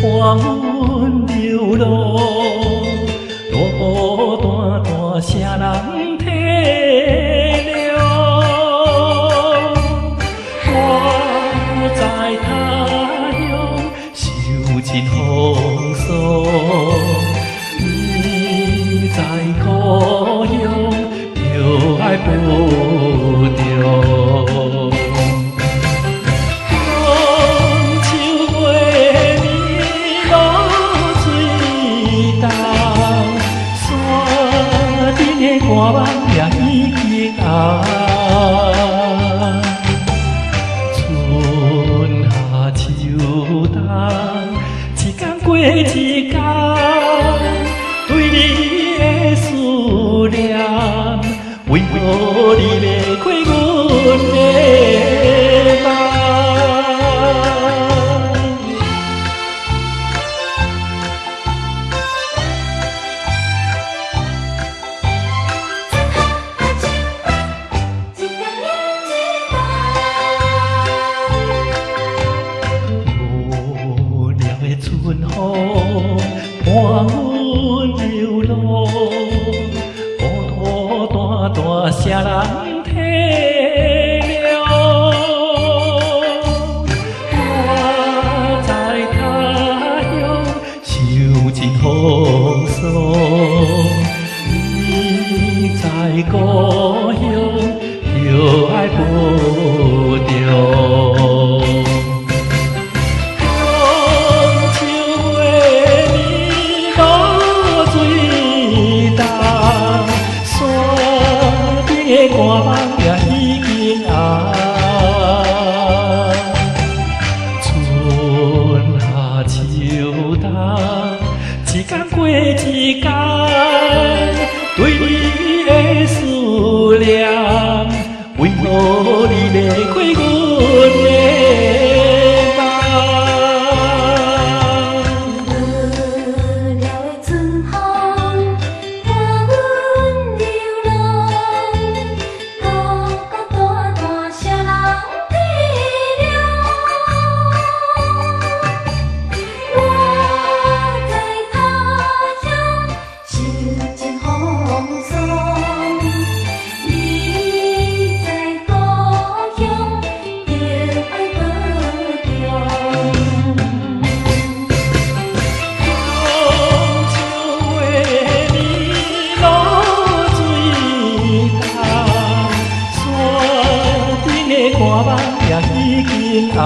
黄昏流落，路大大谁人体谅？我在他乡受尽风霜，你在故乡就爱保重。寒梦也已经红，春夏秋冬，一天过一天，对你的思念，为何你袂开阮的梦？春风半阮流落，乌土大大谁人体谅？我在他乡受尽风霜，你在故乡就爱保重。寒梦也已经红，春夏秋冬，一天过一天，对你的思念，为何你袂开阮的？寒梦也已经红。